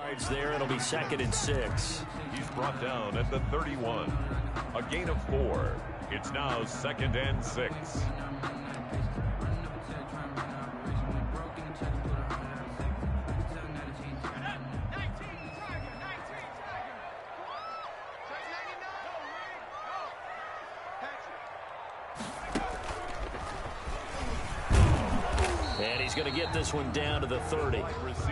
Yards there. It'll be 2nd and 6. He's brought down at the 31. A gain of 4. It's now 2nd and 6. And he's going to get this one down to the 30.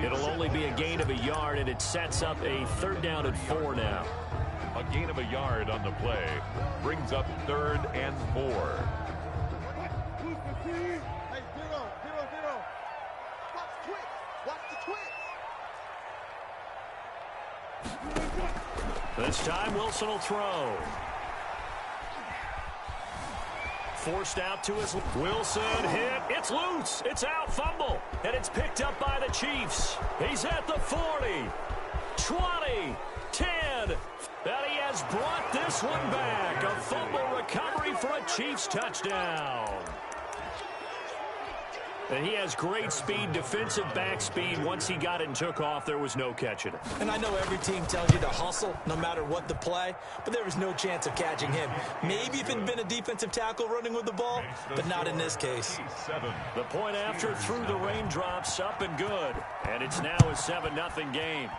It'll only be a gain of a yard, and it sets up a 3rd down and 4 now. A gain of a yard on the play brings up 3rd and 4. Hey, zero. Watch the twist. Watch the twist. This time, Wilson will throw. Forced out to his Wilson hit. It's loose. It's out. Fumble. And it's picked up by the Chiefs. He's at the 40, 20, 10. And he has brought this one back. A fumble recovery for a Chiefs touchdown. And he has great speed, defensive back speed. Once he got it and took off, there was no catching it. And I know every team tells you to hustle no matter what the play, but there was no chance of catching him. Maybe if it had been a defensive tackle running with the ball, but not in this case. The point after through the raindrops, up and good. And it's now a 7-0 game.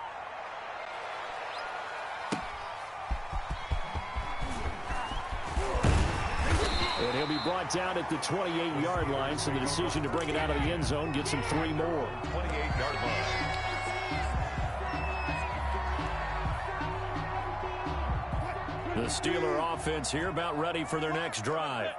And he'll be brought down at the 28-yard line, so the decision to bring it out of the end zone gets him 3 more. 28-yard line. The Steeler offense here about ready for their next drive.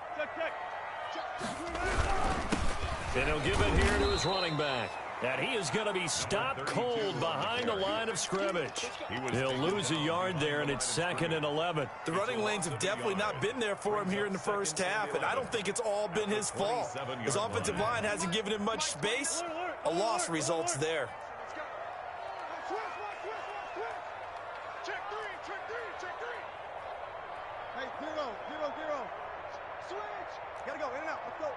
And he'll give it here to his running back. And he is going to be stopped cold behind the line of scrimmage. He'll lose a yard there, and it's 2nd and 11. The running lanes have definitely not been there for him here in the first half, and I don't think it's all been his fault. His offensive line hasn't given him much space. A loss results there. Check three. Hey, zero. Switch. Gotta go, in and out. Let's go.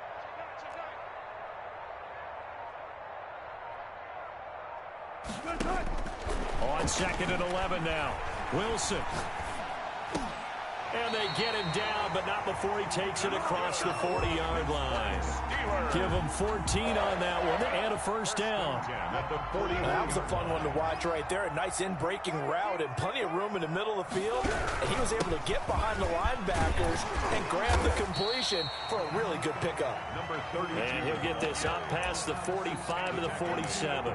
On 2nd and 11 now. Wilson. And they get him down, but not before he takes it across the 40-yard line. Give him 14 on that one and a 1st down. That was a fun one to watch right there. A nice in-breaking route and plenty of room in the middle of the field. And he was able to get behind the linebackers and grab the completion for a really good pickup. And he'll get this up past the 45 to the 47.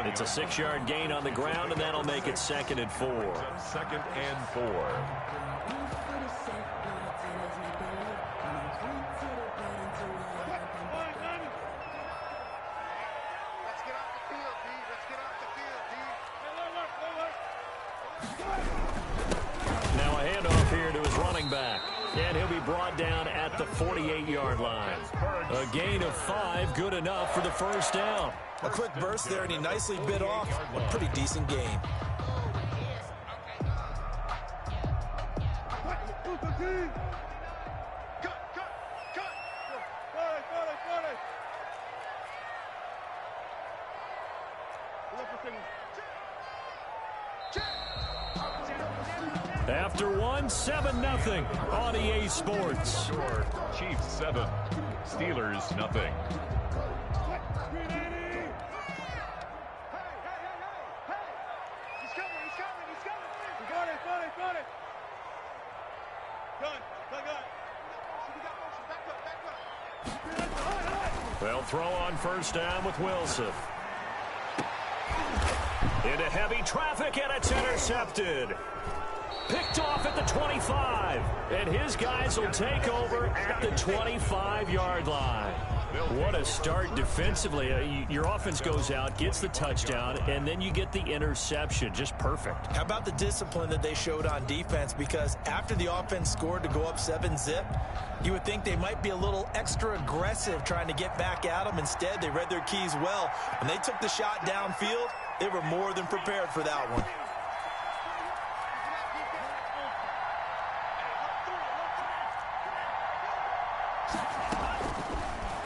It's a 6-yard gain on the ground, and that'll make it 2nd and 4. 2nd and 4. Now a handoff here to his running back. And he'll be brought down at the 48-yard line. A gain of 5, good enough for the 1st down. A quick burst there, and he nicely bit off a pretty decent gain. After one, 7-0 on EA Sports. Chiefs 7, Steelers nothing. He's coming. Got it. Gun. Back up. They'll throw on 1st down with Wilson. Into heavy traffic, and it's intercepted. Picked off at the 25, and his guys will take over at the 25-yard line. What a start defensively. Your offense goes out, gets the touchdown, and then you get the interception. Just perfect. How about the discipline that they showed on defense? Because after the offense scored to go up 7-zip, you would think they might be a little extra aggressive trying to get back at them. Instead, they read their keys well. When they took the shot downfield, they were more than prepared for that one.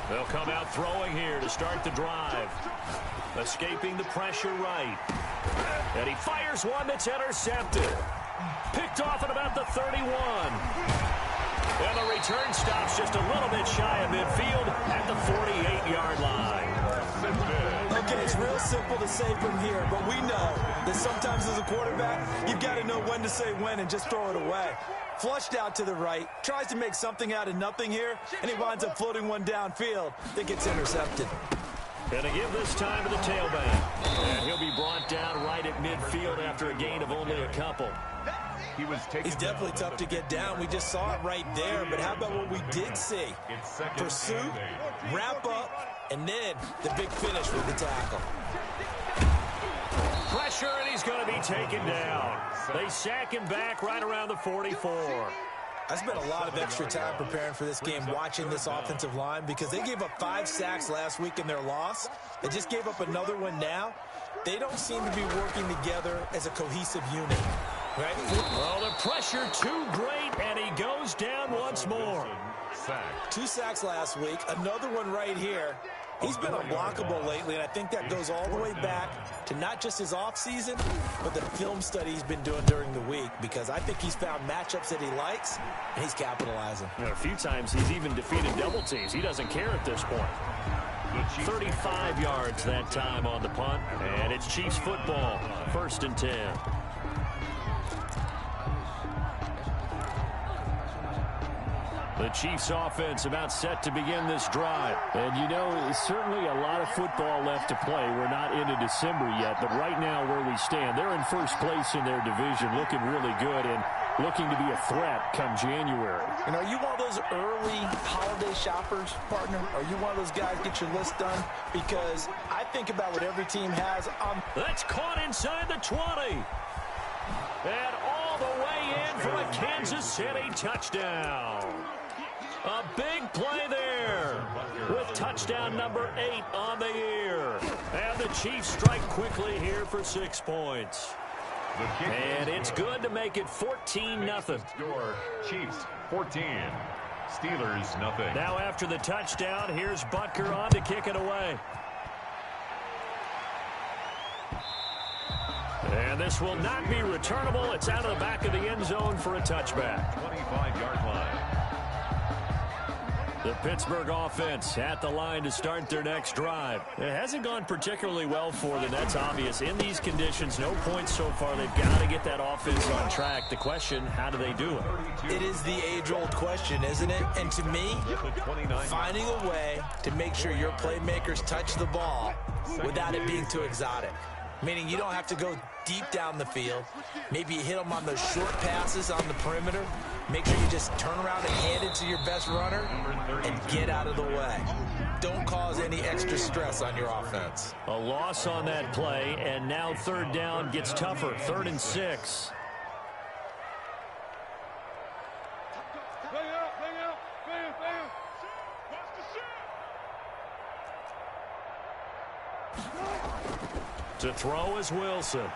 They'll come out throwing here to start the drive. Escaping the pressure right. And he fires one that's intercepted. Picked off at about the 31. And the return stops just a little bit shy of midfield at the 48-yard line. Okay, it's real simple to say from here, but we know that sometimes as a quarterback, you've got to know when to say when and just throw it away. Flushed out to the right, tries to make something out of nothing here, and he winds up floating one downfield that gets intercepted. And to give this time to the tailback. And he'll be brought down right at midfield after a gain of only a couple. He's definitely tough to get down. We just saw it right there. But how about what we did see? Pursuit, wrap up, and then the big finish with the tackle. Pressure, and he's going to be taken down. They sack him back right around the 44. I spent a lot of extra time preparing for this game, watching this offensive line, because they gave up 5 sacks last week in their loss. They just gave up another one now. They don't seem to be working together as a cohesive unit. Right? Well, the pressure too great, and he goes down once more. 2 sacks last week, another one right here. He's been unblockable lately, and I think that goes all the way back to not just his offseason, but the film study he's been doing during the week, because I think he's found matchups that he likes, and he's capitalizing. And a few times he's even defeated double teams. He doesn't care at this point. 35 yards that time on the punt, and it's Chiefs football, 1st and 10. The Chiefs offense about set to begin this drive. And you know, certainly a lot of football left to play. We're not into December yet, but right now where we stand, they're in first place in their division, looking really good and looking to be a threat come January. And are you one of those early holiday shoppers, partner? Are you one of those guys get your list done? Because I think about what every team has on. That's caught inside the 20. And all the way in for a Kansas City touchdown. A big play there with touchdown number 8 on the year. And the Chiefs strike quickly here for 6 points. And it's good to make it 14-0. Score, Chiefs 14, Steelers nothing. Now after the touchdown, here's Butker on to kick it away. And this will not be returnable. It's out of the back of the end zone for a touchback. 25-yard line. The Pittsburgh offense at the line to start their next drive. It hasn't gone particularly well for them. That's obvious. In these conditions, no points so far. They've got to get that offense on track. The question, how do they do it? It is the age-old question, isn't it? And to me, finding a way to make sure your playmakers touch the ball without it being too exotic. Meaning you don't have to go deep down the field. Maybe you hit them on those short passes on the perimeter. Make sure you just turn around and hand it to your best runner and get out of the way. Don't cause any extra stress on your offense. A loss on that play, and now 3rd down gets tougher. 3rd and 6. To throw is Wilson.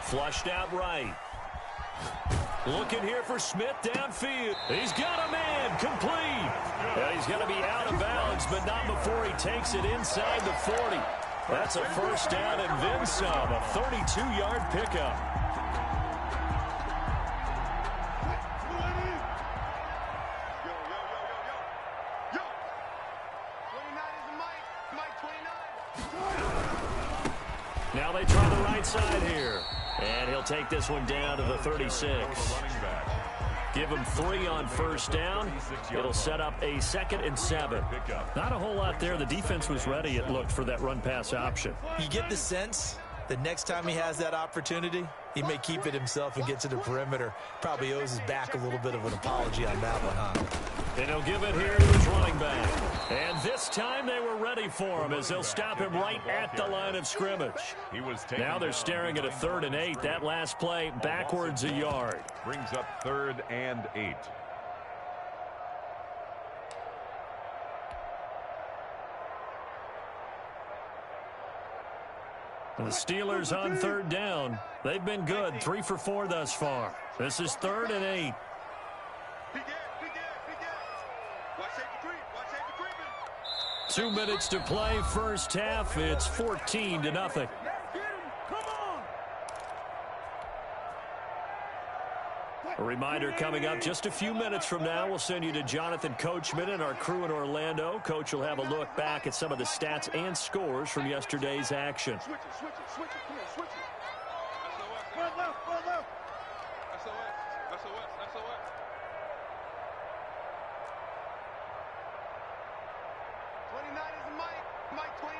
Flushed out right. Looking here for Smith downfield. He's got a man complete. Yeah, he's going to be out of bounds, but not before he takes it inside the 40. That's a 1st down and then some. A 32-yard pickup. Now they try the right side here. And he'll take this one down to the 36. Give him 3 on 1st down. It'll set up a 2nd and 7. Not a whole lot there. The defense was ready, it looked, for that run-pass option. You get the sense that next time he has that opportunity, he may keep it himself and get to the perimeter. Probably owes his back a little bit of an apology on that one, huh? And he'll give it here to his running back. And this time they were ready for him as they'll stop him right at the line of scrimmage. Now they're staring at a 3rd and 8. That last play backwards a yard. Brings up 3rd and 8. The Steelers on 3rd down. They've been good. 3 for 4 thus far. This is 3rd and 8. 2 minutes to play first half. It's 14-0. A reminder coming up just a few minutes from now. We'll send you to Jonathan Coachman and our crew in Orlando. Coach will have a look back at some of the stats and scores from yesterday's action. Switch it, switch it, switch it. Come on, switch it. One left, one left. SOS, SOS, SOS. 29 is the mic. Mike 29.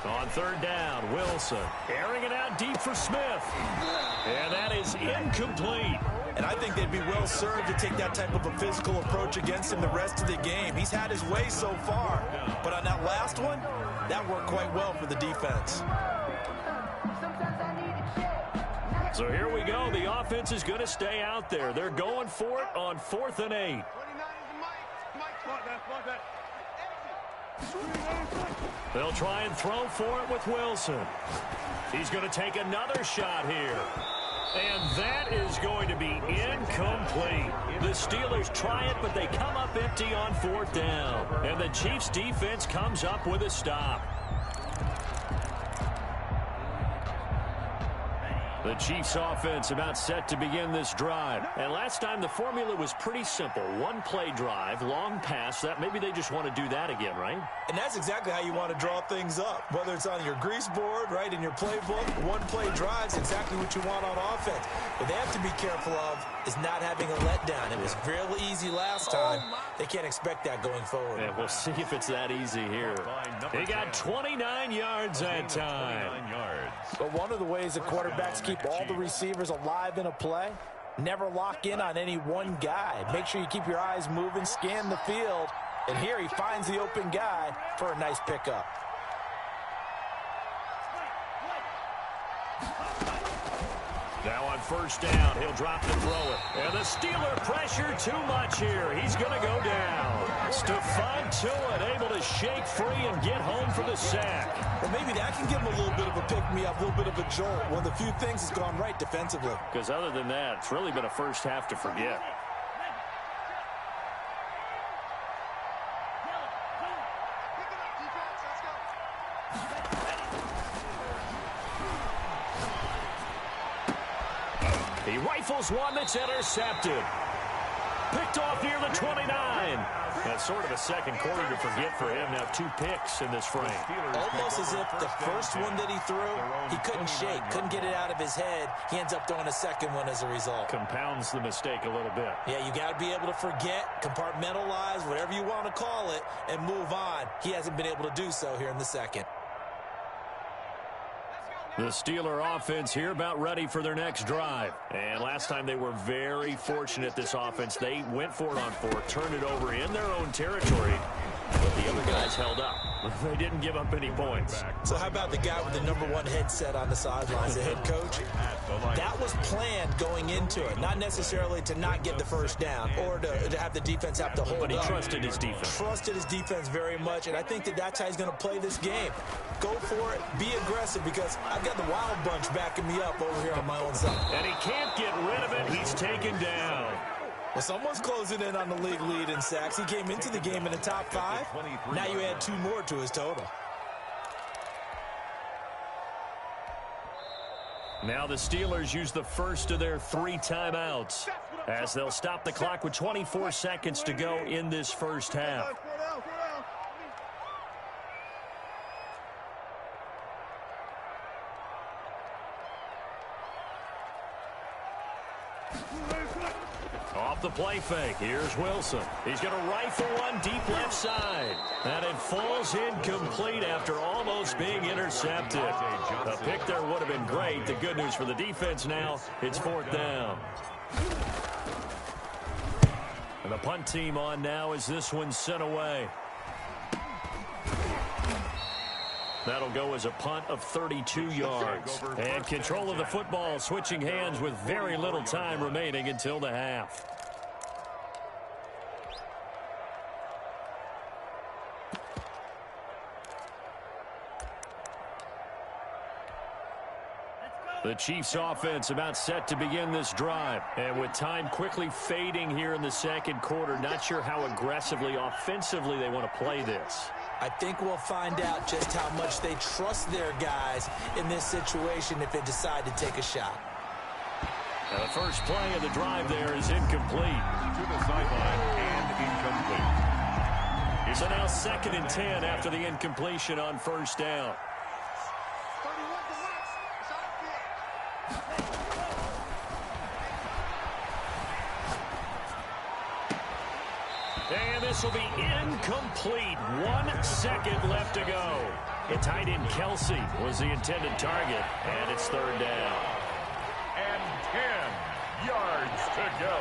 On third down, Wilson airing it out deep for Smith. And that is incomplete. And I think they'd be well served to take that type of a physical approach against him the rest of the game. He's had his way so far. But on that last one, that worked quite well for the defense. So here we go. The offense is going to stay out there. They're going for it on 4th and 8. 29 is the mic. Mike, They'll try and throw for it with Wilson. He's going to take another shot here. And that is going to be incomplete. The Steelers try it, but they come up empty on 4th down. And the Chiefs defense comes up with a stop. The Chiefs offense about set to begin this drive. And last time the formula was pretty simple. One play drive, long pass. That maybe they just want to do that again, right? And that's exactly how you want to draw things up. Whether it's on your grease board, right, in your playbook, one play drive's exactly what you want on offense. What they have to be careful of is not having a letdown. It was real easy last time. They can't expect that going forward. And we'll see if it's that easy here. He got 29 yards that time. But one of the ways that quarterbacks keep all the receivers alive in a play, never lock in on any one guy. Make sure you keep your eyes moving, scan the field. And here he finds the open guy for a nice pickup. Now on first down, he'll drop to throw it. And the Steeler pressure too much here. He's going to go down. Stephon Tuitt able to shake free and get home for the sack. Well, maybe that can give him a little bit of a pick-me-up, a little bit of a jolt. One of the few things that's gone right defensively. Because other than that, it's really been a first half to forget. He rifles one that's intercepted. Picked off near the 29. That's sort of a second quarter to forget for him. Now 2 picks in this frame. Almost as if the first one that he threw, he couldn't shake, couldn't get it out of his head. He ends up throwing a second one as a result. Compounds the mistake a little bit. Yeah, you got to be able to forget, compartmentalize, whatever you want to call it, and move on. He hasn't been able to do so here in the second. The Steeler offense here about ready for their next drive. And last time they were very fortunate, this offense. They went for it on 4, turned it over in their own territory. But the other guys held up. They didn't give up any points. So how about the guy with the #1 headset on the sidelines, the head coach? That was planned going into it. Not necessarily to not get the first down or to have the defense have to hold But he up. trusted his defense. Trusted his defense very much, and I think that's how he's going to play this game. Go for it. Be aggressive, because I've got the Wild Bunch backing me up over here on my own side. And he can't get rid of it. He's taken down. Well, someone's closing in on the league lead in sacks. He came into the game in the top 5. Now you add 2 more to his total. Now the Steelers use the first of their 3 timeouts as they'll stop the clock with 24 seconds to go in this first half. Off the play fake, here's Wilson. He's going to rifle one deep left side. And it falls incomplete after almost being intercepted. A pick there would have been great. The good news for the defense now, it's 4th down. And the punt team on now as this one's sent away. That'll go as a punt of 32 yards. And control of the football switching hands with very little time remaining until the half. The Chiefs offense about set to begin this drive. And with time quickly fading here in the second quarter, not sure how aggressively, offensively they want to play this. I think we'll find out just how much they trust their guys in this situation if they decide to take a shot. Now the first play of the drive there is incomplete. To the sideline and incomplete. So now 2nd and 10 after the incompletion on first down. And this will be incomplete. 1 second left to go. The tight end Kelsey was the intended target, and it's 3rd down. And 10 yards to go.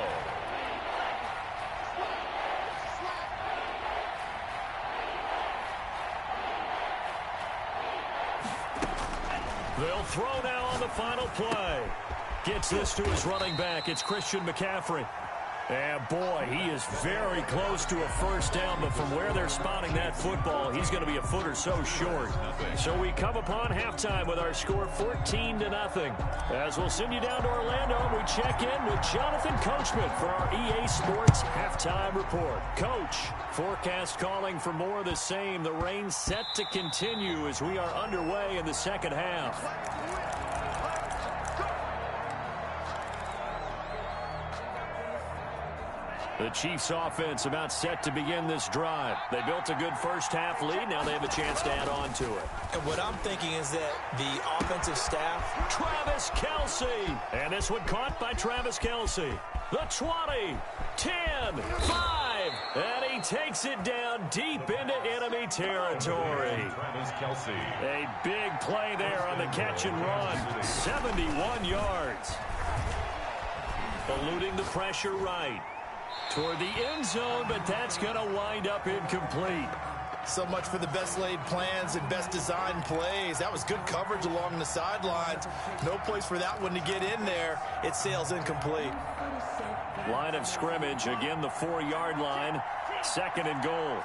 They'll throw now on the final play. Gets this to his running back. It's Christian McCaffrey. And boy, he is very close to a first down, but from where they're spotting that football, he's going to be a foot or so short. So we come upon halftime with our score 14-0. As we'll send you down to Orlando, and we check in with Jonathan Coachman for our EA Sports Halftime Report. Coach, forecast calling for more of the same. The rain set to continue as we are underway in the second half. The Chiefs offense about set to begin this drive. They built a good first half lead. Now they have a chance to add on to it. And what I'm thinking is that the offensive staff... Travis Kelce. And this one caught by Travis Kelce. The 20, 10, 5. And he takes it down deep into enemy territory. Travis Kelce. A big play there on the catch and run. 71 yards. Eluding the pressure right. Toward the end zone, but that's going to wind up incomplete. So much for the best laid plans and best designed plays. That was good coverage along the sidelines. No place for that one to get in there. It sails incomplete. Line of scrimmage, again the 4-yard line. 2nd and goal.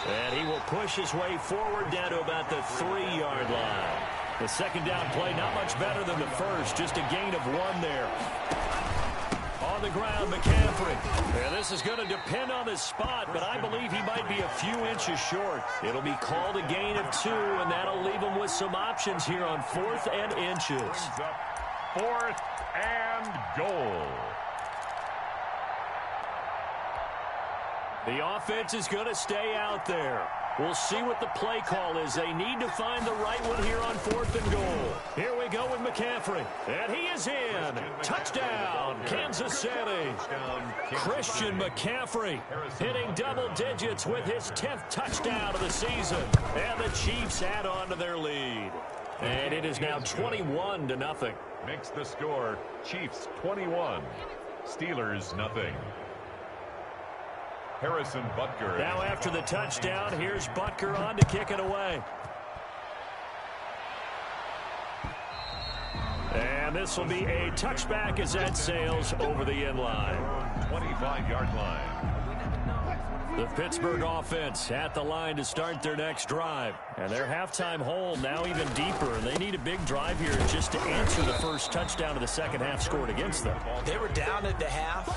And he will push his way forward down to about the 3-yard line. The second down play, not much better than the first, just a gain of 1 there. On the ground, McCaffrey. And this is going to depend on his spot, but I believe he might be a few inches short. It'll be called a gain of 2, and that'll leave him with some options here on 4th and inches. 4th and goal. The offense is going to stay out there. We'll see what the play call is. They need to find the right one here on 4th and goal. Here we go with McCaffrey. And he is in. Touchdown, Kansas City. Christian McCaffrey hitting double digits with his 10th touchdown of the season. And the Chiefs add on to their lead. And it is now 21-0. Makes the score Chiefs 21, Steelers nothing. Harrison Butker. Now after the touchdown, here's Butker on to kick it away. And this will be a touchback as that sails over the end line. 25-yard line. The Pittsburgh offense at the line to start their next drive. And their halftime hole now even deeper. And they need a big drive here just to answer the first touchdown of the second half scored against them. They were down at the half.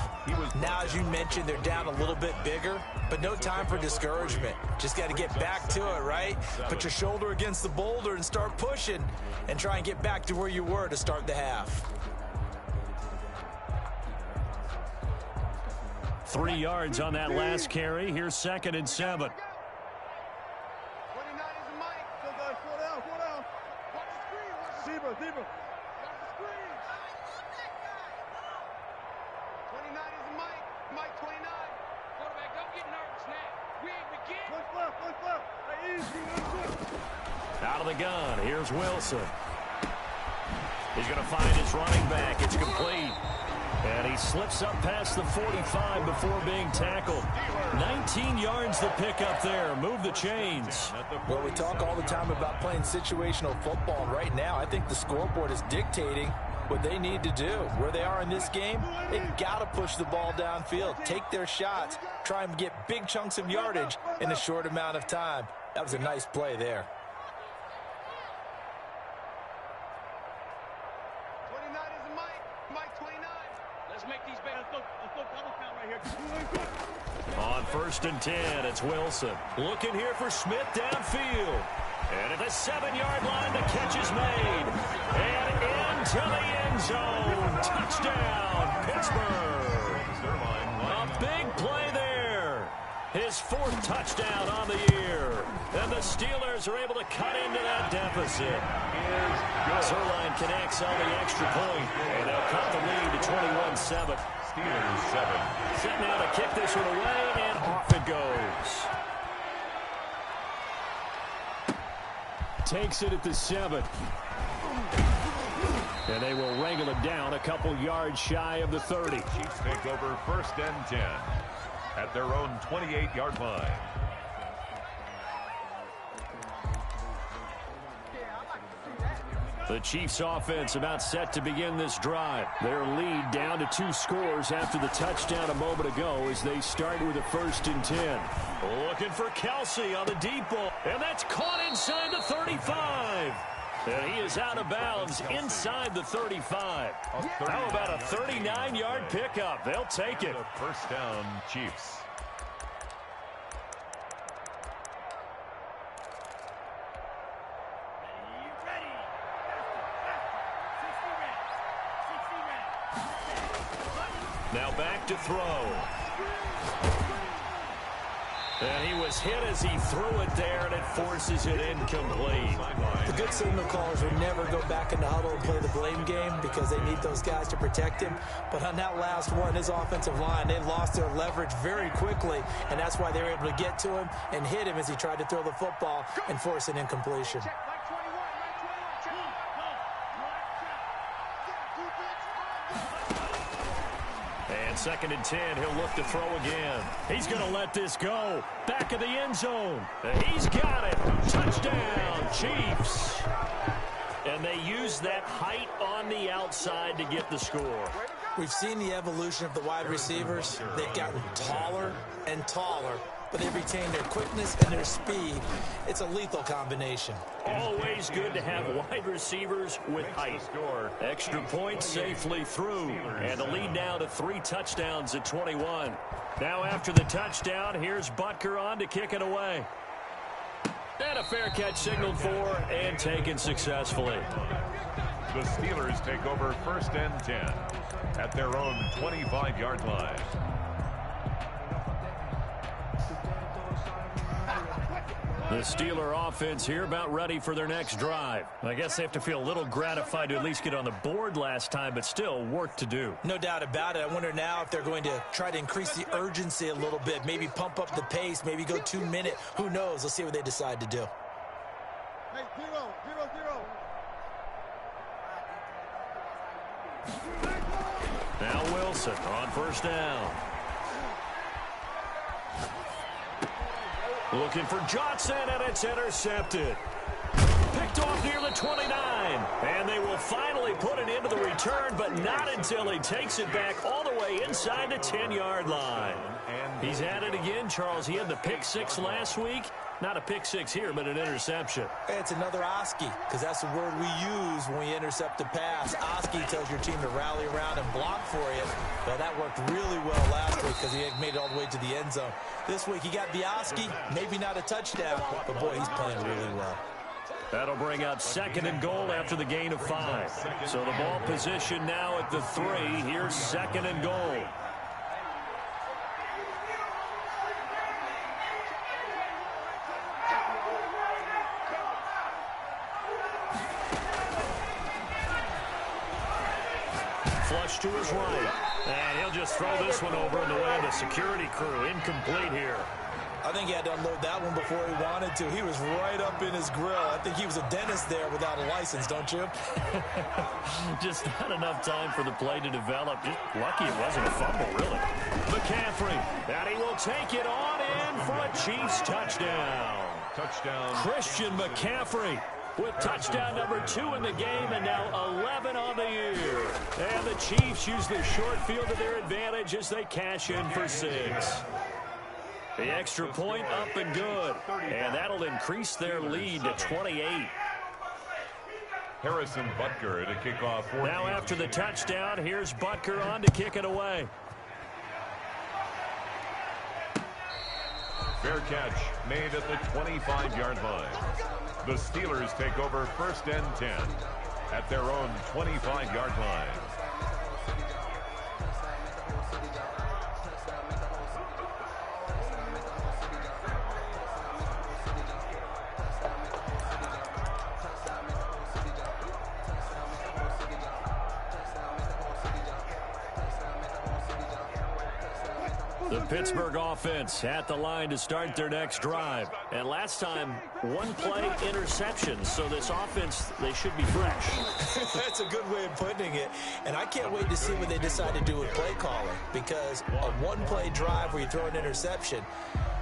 Now, as you mentioned, they're down a little bit bigger. But no time for discouragement. Just got to get back to it, right? Put your shoulder against the boulder and start pushing. And try and get back to where you were to start the half. 3 yards on that last carry. Here's 2nd and 7. 29 is a mic. So go 4 down, 4 down. Watch the screen. Zebra. Watch the screen. 29 is a mic. Mic 29. Quarterback, don't get nervous now. We ain't begin. Push left. Hey, easy. Out of the gun. Here's Wilson. He's going to find his running back. It's complete. And he slips up past the 45 before being tackled. 19 yards to pick up there. Move the chains. Well, we talk all the time about playing situational football. And right now, I think the scoreboard is dictating what they need to do. Where they are in this game, they've got to push the ball downfield, take their shots, try and get big chunks of yardage in a short amount of time. That was a nice play there. first and 10. It's Wilson. Looking here for Smith downfield. And at the 7-yard line, the catch is made. And into the end zone. Touchdown, Pittsburgh. A big play there. His 4th touchdown on the year. And the Steelers are able to cut into that deficit. Zerline connects on the extra point. And they'll cut the lead to 21-7. Steelers 7. Set now to kick this one away, and off it goes. Takes it at the 7. And they will wrangle it down a couple yards shy of the 30. Chiefs take over first and 10 at their own 28-yard line. The Chiefs offense about set to begin this drive. Their lead down to 2 scores after the touchdown a moment ago as they start with a 1st and 10. Looking for Kelsey on the deep ball. And that's caught inside the 35. And he is out of bounds inside the 35. How about a 39-yard pickup? They'll take it. First down, Chiefs. Now back to throw. And he was hit as he threw it there, and it forces it incomplete. The good signal callers would never go back in the huddle and play the blame game because they need those guys to protect him. But on that last one, his offensive line, they lost their leverage very quickly, and that's why they were able to get to him and hit him as he tried to throw the football and force an incompletion. And 2nd and 10, he'll look to throw again. He's going to let this go. Back of the end zone. He's got it. Touchdown, Chiefs. And they use that height on the outside to get the score. We've seen the evolution of the wide receivers. They've gotten taller and taller, but they retain their quickness and their speed. It's a lethal combination. Always good to have wide receivers with height. Extra point safely through. And the lead now to 3 touchdowns at 21. Now after the touchdown, here's Butker on to kick it away. And a fair catch signaled for and taken successfully. The Steelers take over first and 10 at their own 25-yard line. The Steeler offense here about ready for their next drive. I guess they have to feel a little gratified to at least get on the board last time, but still work to do. No doubt about it. I wonder now if they're going to try to increase the urgency a little bit, maybe pump up the pace, maybe go 2-minute. Who knows? Let's see what they decide to do. Hey, 0-0-0. Now Wilson on first down. Looking for Johnson, and it's intercepted. Picked off near the 29. And they will finally put it into the return, but not until he takes it back all the way inside the 10-yard line. He's at it again, Charles. He had the pick 6 last week. Not a pick 6 here, but an interception. It's another Oski, because that's the word we use when we intercept a pass. Oski tells your team to rally around and block for you. Well, that worked really well last week because he had made it all the way to the end zone. This week he got the Oski, maybe not a touchdown, but boy, he's playing really well. That'll bring up 2nd and goal after the gain of 5. So the ball position now at the 3. Here's 2nd and goal. Flush to his right. And he'll just throw this one over in the way of the security crew. Incomplete here. I think he had to unload that one before he wanted to. He was right up in his grill. I think he was a dentist there without a license, don't you? Just not enough time for the play to develop. Just lucky it wasn't a fumble, really. McCaffrey, and he will take it on in for a Chiefs touchdown. Touchdown. Christian McCaffrey with touchdown number 2 in the game, and now 11 on the year. And the Chiefs use the short field to their advantage as they cash in for 6. The extra point up and good, and that'll increase their lead to 28. Harrison Butker to kick off. Now after the touchdown, here's Butker on to kick it away. Fair catch made at the 25-yard line. The Steelers take over 1st and 10 at their own 25-yard line. The Pittsburgh offense at the line to start their next drive. And last time, one play interception. So this offense, they should be fresh. That's a good way of putting it. And I can't wait to see what they decide to do with play calling. Because a one-play drive where you throw an interception,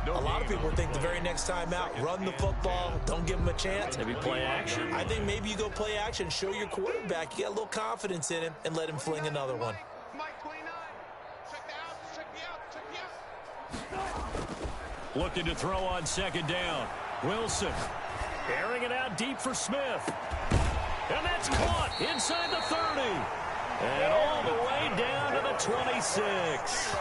a lot of people think the very next time out, run the football, don't give them a chance. Maybe play action. I think maybe you go play action, show your quarterback, you get a little confidence in him, and let him fling another one. Looking to throw on 2nd down. Wilson airing it out deep for Smith. And that's caught inside the 30. And all the way down to the 26.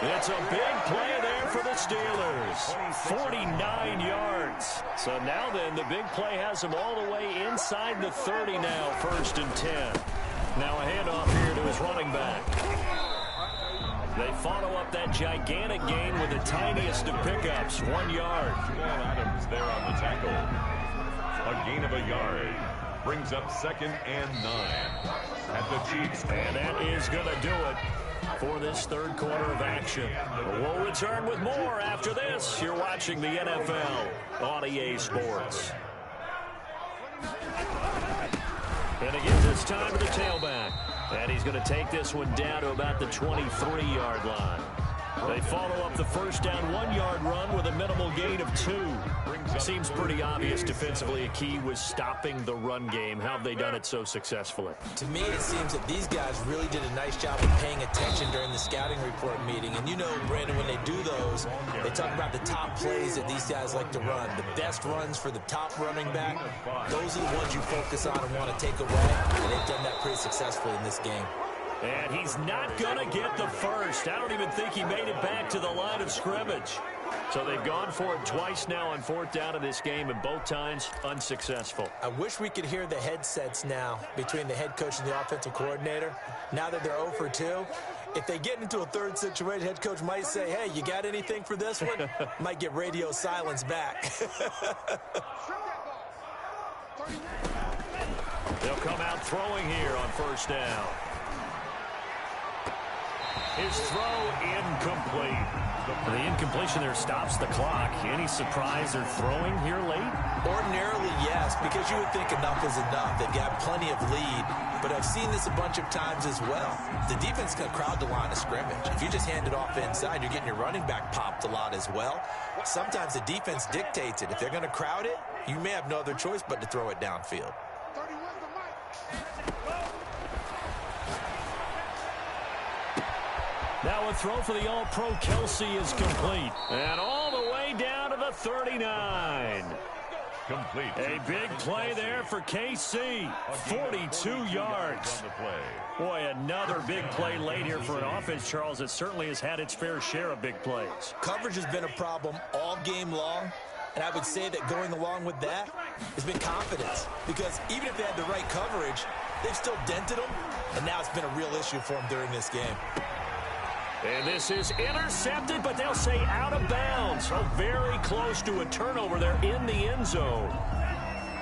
It's a big play there for the Steelers. 49 yards. So now then, the big play has them all the way inside the 30 now, 1st and 10. Now a handoff here to his running back. They follow up that gigantic gain with the tiniest of pickups, 1 yard. Jamal Adams there on the tackle. A gain of a yard. Brings up 2nd and 9 at the Chiefs. And that is going to do it for this 3rd quarter of action. We'll return with more after this. You're watching the NFL on EA Sports. And again, this time to the tailback. And he's going to take this one down to about the 23-yard line. They follow up the 1st down 1-yard run with a minimal gain of 2. Seems pretty obvious defensively. A key was stopping the run game. How have they done it so successfully? To me, it seems that these guys really did a nice job of paying attention during the scouting report meeting. And you know, Brandon, when they do those, they talk about the top plays that these guys like to run. The best runs for the top running back, those are the ones you focus on and want to take away. And they've done that pretty successfully in this game. And he's not going to get the first. I don't even think he made it back to the line of scrimmage. So they've gone for it twice now on 4th down in this game, and both times unsuccessful. I wish we could hear the headsets now between the head coach and the offensive coordinator. Now that they're 0 for 2, if they get into a 3rd situation, head coach might say, hey, you got anything for this one? Might get radio silence back. They'll come out throwing here on 1st down. His throw incomplete. The incompletion there stops the clock. Any surprise they're throwing here late? Ordinarily, yes, because you would think enough is enough. They've got plenty of lead, but I've seen this a bunch of times as well. The defense can crowd the line of scrimmage. If you just hand it off inside, you're getting your running back popped a lot as well. Sometimes the defense dictates it. If they're going to crowd it, you may have no other choice but to throw it downfield. Now a throw for the All-Pro Kelsey is complete. And all the way down to the 39. Complete. A big play there for KC. 42 yards. Boy, another big play late here for an offense, Charles, that certainly has had its fair share of big plays. Coverage has been a problem all game long. And I would say that going along with that has been confidence. Because even if they had the right coverage, they've still dented them. And now it's been a real issue for them during this game. And this is intercepted, but they'll say out of bounds. So very close to a turnover there in the end zone.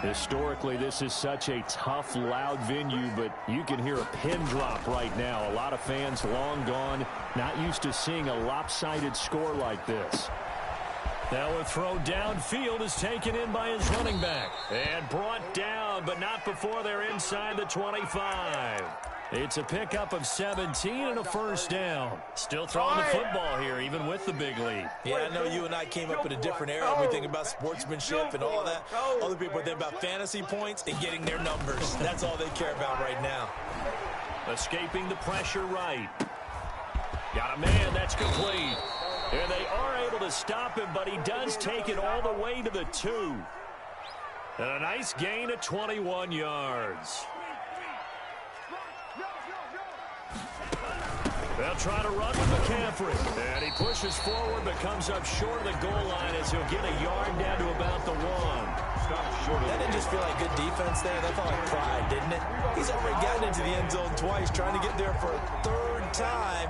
Historically, this is such a tough, loud venue, but you can hear a pin drop right now. A lot of fans long gone, not used to seeing a lopsided score like this. Now a throw downfield is taken in by his running back. And brought down, but not before they're inside the 25. It's a pickup of 17 and a 1st down. Still throwing the football here, even with the big lead. Yeah, I know you and I came up in a different era. We think about sportsmanship and all that. Other people think about fantasy points and getting their numbers. That's all they care about right now. Escaping the pressure right. Got a man, that's complete. And they are able to stop him, but he does take it all the way to the 2. And a nice gain of 21 yards. They'll try to run with McCaffrey. And he pushes forward but comes up short of the goal line as he'll get a yard down to about the 1. That didn't just feel like good defense there. That felt like pride, didn't it? He's already gotten into the end zone twice, trying to get there for a third time.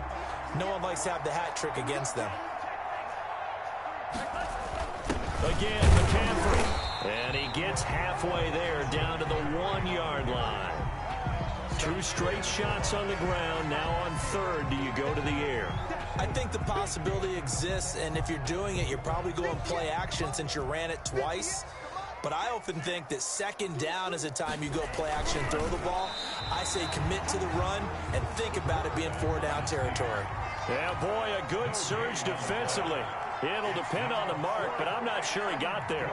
No one likes to have the hat trick against them. Again, McCaffrey. And he gets halfway there down to the 1-yard line. 2 straight shots on the ground. Now on third, do you go to the air? I think the possibility exists, and if you're doing it, you're probably going play action since you ran it twice. But I often think that second down is a time you go play action, throw the ball. I say commit to the run and think about it being 4-down territory. Yeah, boy, a good surge defensively. It'll depend on the mark, but I'm not sure he got there.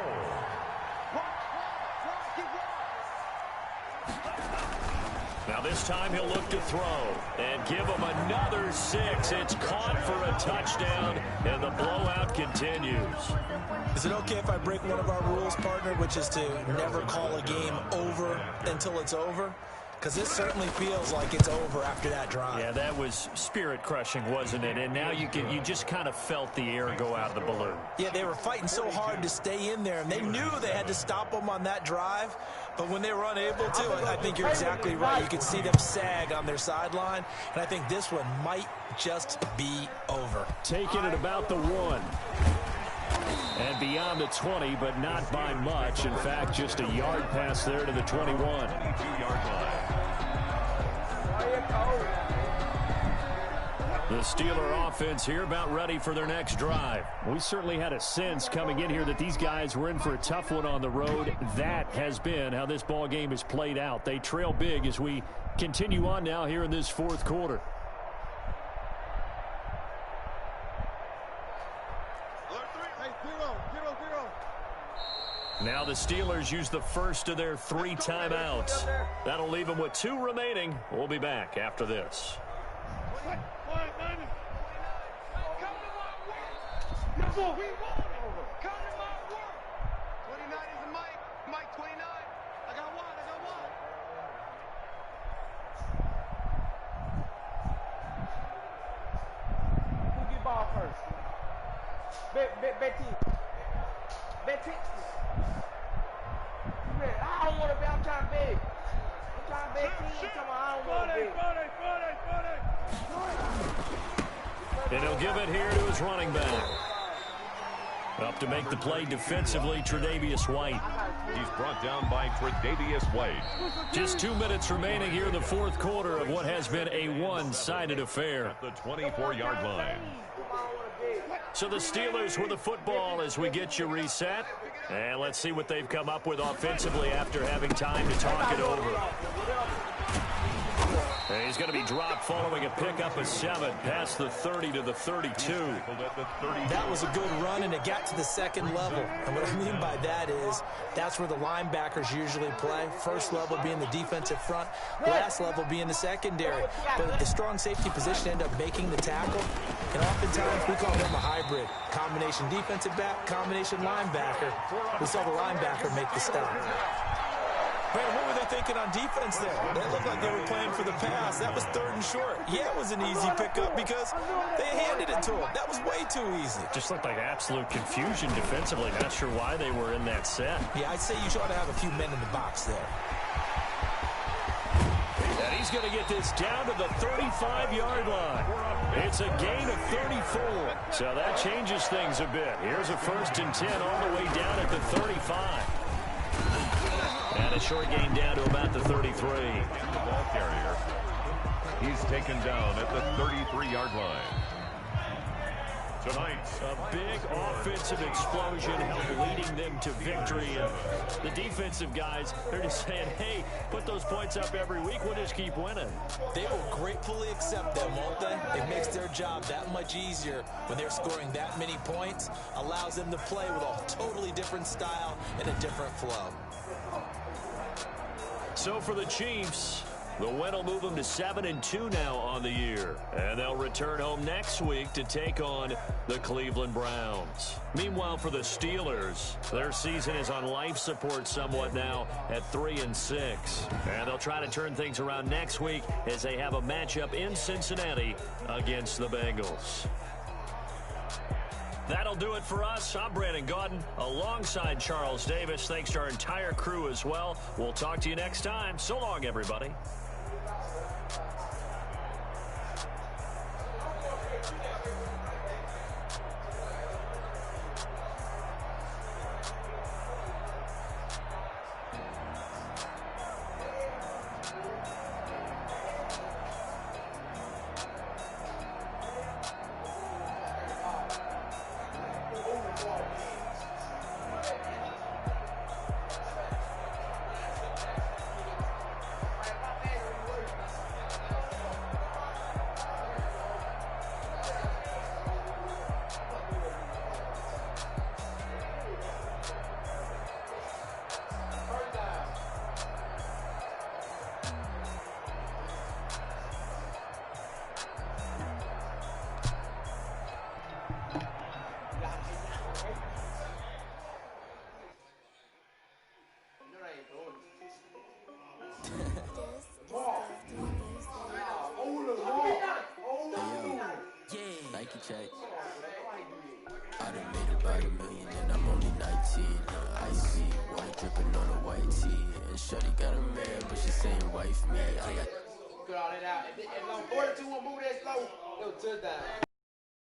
Now this time he'll look to throw and give him another 6. It's caught for a touchdown, and the blowout continues. Is it okay if I break one of our rules, partner, which is to never call a game over until it's over? Because this certainly feels like it's over after that drive. Yeah, that was spirit-crushing, wasn't it? And now you just kind of felt the air go out of the balloon. Yeah, they were fighting so hard to stay in there, and they knew they had to stop them on that drive. But when they were unable to, I think you're exactly right. You could see them sag on their sideline, and I think this one might just be over. Taking it about the 1. And beyond the 20, but not by much. In fact, just a yard pass there to the 21. 2-yard line. The Steeler offense here about ready for their next drive. We certainly had a sense coming in here that these guys were in for a tough one on the road. That has been how this ball game has played out. They trail big as we continue on now here in this fourth quarter. Now the Steelers use the first of their 3 timeouts. That'll leave them with 2 remaining. We'll be back after this. Come to my work. 29 is a Mike. Mike 29. I got one. Who get ball first? Betty. I don't want to be. I'm trying to beg. I don't want to And he'll give it here to his running back. Up to make the play defensively, Tre'Davious White. He's brought down by Tre'Davious White. Just 2 minutes remaining here in the fourth quarter of what has been a one-sided affair. At the 24-yard line. So the Steelers with the football as we get you reset. And let's see what they've come up with offensively after having time to talk it over. And he's going to be dropped following a pickup of 7 past the 30 to the 32. That was a good run, and it got to the second level. And what I mean by that is that's where the linebackers usually play. First level being the defensive front, last level being the secondary. But the strong safety position ended up making the tackle. And oftentimes we call them a hybrid. Combination defensive back, combination linebacker. We saw the linebacker make the stop. Man, what were they thinking on defense there? They looked like they were playing for the pass. That was 3rd and short. Yeah, it was an easy pickup because they handed it to him. That was way too easy. Just looked like absolute confusion defensively. Not sure why they were in that set. Yeah, I'd say you ought to have a few men in the box there. And he's going to get this down to the 35-yard line. It's a gain of 34. So that changes things a bit. Here's a 1st and 10 all the way down at the 35. And a short gain down to about the 33. The ball carrier. He's taken down at the 33-yard line. Tonight, a big offensive explosion helped leading them to victory. And the defensive guys, they're just saying, hey, put those points up every week. We'll just keep winning. They will gratefully accept them, won't they? It makes their job that much easier when they're scoring that many points. Allows them to play with a totally different style and a different flow. So for the Chiefs, The win will move them to 7-2 now on the year. And they'll return home next week to take on the Cleveland Browns. Meanwhile, for the Steelers, their season is on life support somewhat now at 3-6. And they'll try to turn things around next week as they have a matchup in Cincinnati against the Bengals. That'll do it for us. I'm Brandon Gaudin alongside Charles Davis. Thanks to our entire crew as well. We'll talk to you next time. So long, everybody. Nike check. I done made about $1 million and I'm only 19. Icy, water dripping on a white tee. And Shorty got a man, but she saying wife me. I got Good all that out. If 42 won't move that slow, it'll touchdown.